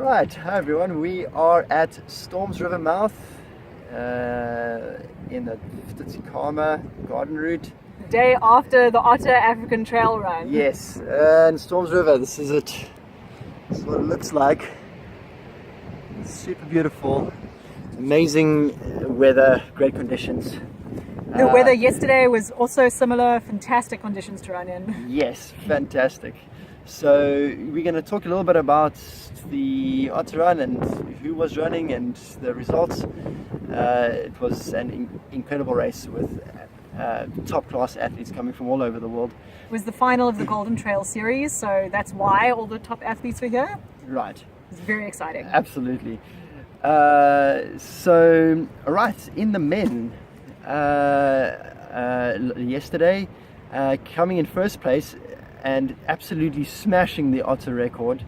Right, hi everyone. We are at Storms River mouth in the Tsutsukama garden route. The day after the Otter African Trail Run. Yes, and Storms River, this is it. This is what it looks like. It's super beautiful, amazing weather, great conditions. The weather yesterday was also similar, fantastic conditions to run in. Yes, fantastic. So we're going to talk a little bit about the Otter Run and who was running and the results. It was an incredible race with top class athletes coming from all over the world. It was the final of the Golden Trail series, so that's why all the top athletes were here. Right. It's very exciting. Absolutely. So, right, in the men, yesterday, coming in first place and absolutely smashing the Otter record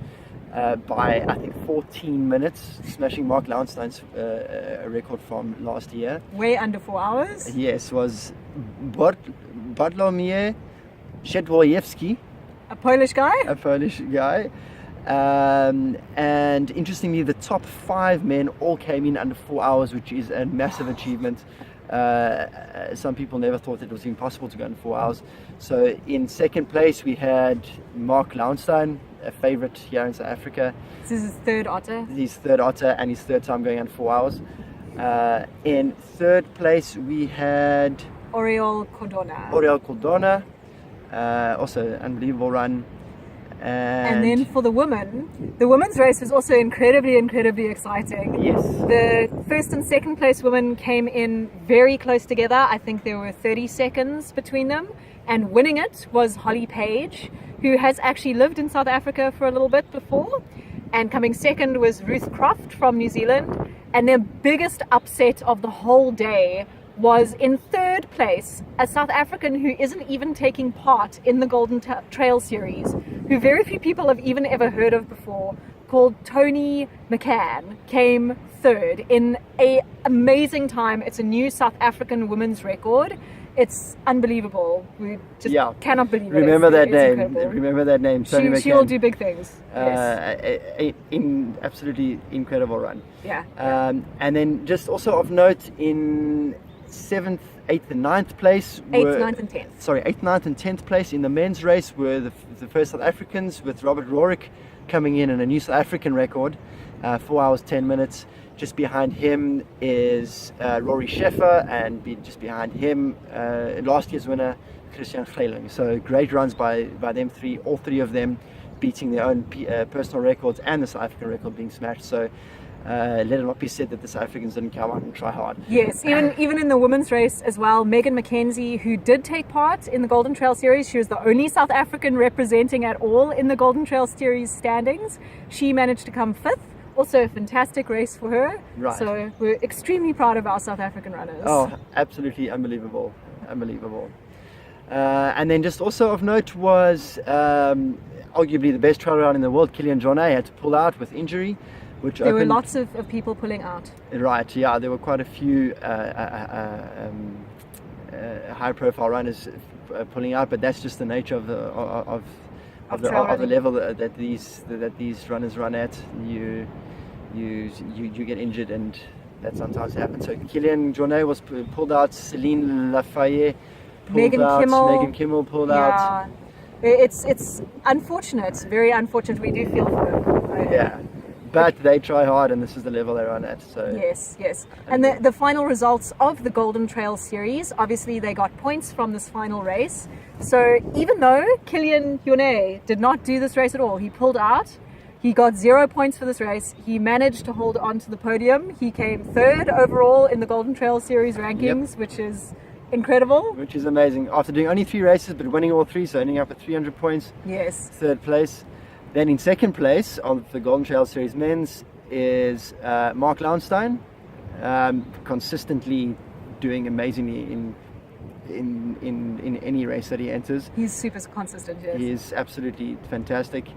by, I think, 14 minutes, smashing Marc Lauenstein's record from last year. Way under 4 hours. Yes, was Bartłomiej Przedwojewski, A Polish guy. a Polish guy. And interestingly, the top 5 men all came in under 4 hours, which is a massive achievement. Some people never thought it was impossible to go in 4 hours. So in second place we had Marc Lauenstein, a favorite here in South Africa. This is his third Otter. His third Otter and his third time going under 4 hours. In third place we had Oriol Cordona, also an unbelievable run. And then for the women's race was also incredibly exciting. Yes. The first and second place women came in very close together. I think there were 30 seconds between them. And winning it was Holly Page, who has actually lived in South Africa for a little bit before. And coming second was Ruth Croft from New Zealand. And their biggest upset of the whole day was in third place, a South African who isn't even taking part in the Golden Trail series, who very few people have even ever heard of before, called Tony McCann, came third in an amazing time. It's a new South African women's record. It's unbelievable. We just cannot believe it. Remember that name. Incredible. Remember that name. Tony McCann. She'll do big things. Yes. Absolutely incredible run. Yeah. And then just also of note, in 7th, 8th and 9th place 8th, 9th and 10th. Sorry, 8th, 9th and 10th place in the men's race were the first South Africans, with Robert Roerick coming in a new South African record, 4 hours 10 minutes. Just behind him is Rory Scheffer, and just behind him last year's winner Kilian Jornet. So great runs by them three, all three of them beating their own personal records and the South African record being smashed. So let it not be said that the South Africans didn't come out and try hard. Yes, even in the women's race as well, Megan McKenzie, who did take part in the Golden Trail series, she was the only South African representing at all in the Golden Trail series standings. She managed to come 5th. Also a fantastic race for her. Right. So we're extremely proud of our South African runners. Oh, absolutely unbelievable. And then just also of note was arguably the best trail run in the world, Kilian Jornet, had to pull out with injury. There were lots of people pulling out. Right, yeah, there were quite a few high-profile runners pulling out, but that's just the nature of the level that these runners run at. You get injured, and that sometimes happens. So Kilian Jornet was pulled out. Celine Lafayette pulled out. Megan Kimmel pulled out. It's unfortunate, very unfortunate. We do feel for them. Yeah. But they try hard, and this is the level they run at. So yes. And the final results of the Golden Trail series, obviously they got points from this final race. So even though Kilian Jornet did not do this race at all, he pulled out, he got 0 points for this race. He managed to hold on to the podium. He came third overall in the Golden Trail series rankings, which is incredible. Which is amazing. After doing only 3 races, but winning all 3, so ending up at 300 points. Yes. Third place. Then in second place of the Golden Trail Series men's is Marc Lauenstein, consistently doing amazingly in any race that he enters. He's super consistent, yes. He is absolutely fantastic.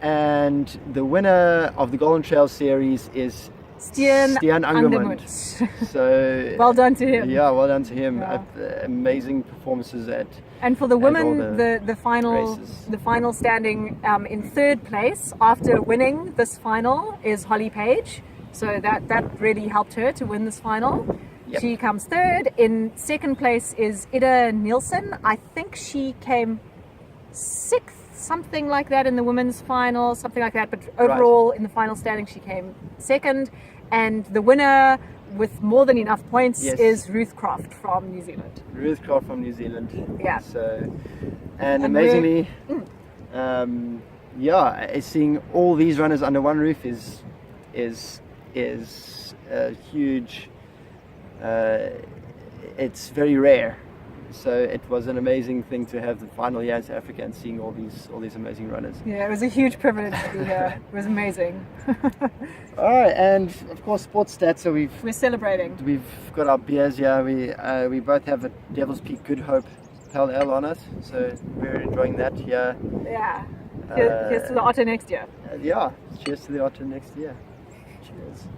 And the winner of the Golden Trail Series is Stian Angermund. Angermund. So Well done to him. Yeah, well done to him. Yeah. Amazing performances at. And for the women, all the final races. the final standing in third place after winning this final is Holly Page. So that really helped her to win this final. Yep. She comes third. In second place is Ida Nielsen. I think she came sixth, something like that, in the women's final, something like that. But overall, in the final standing, she came second. And the winner with more than enough points Yes. is Ruth Croft from New Zealand. Ruth Croft from New Zealand. Yeah. So, and Ruth- amazingly, seeing all these runners under one roof is a huge. It's very rare. So it was an amazing thing to have the final year in South Africa and seeing all these amazing runners. Yeah, it was a huge privilege to be here. It was amazing. All right, and of course, Sports Stats. So We're celebrating. we've got our beers here. We both have a Devil's Peak Good Hope Pale Ale on us, so we're enjoying that. Yeah, Yeah. Here's to the Otter next year. yeah. Cheers to the Otter next year. Cheers.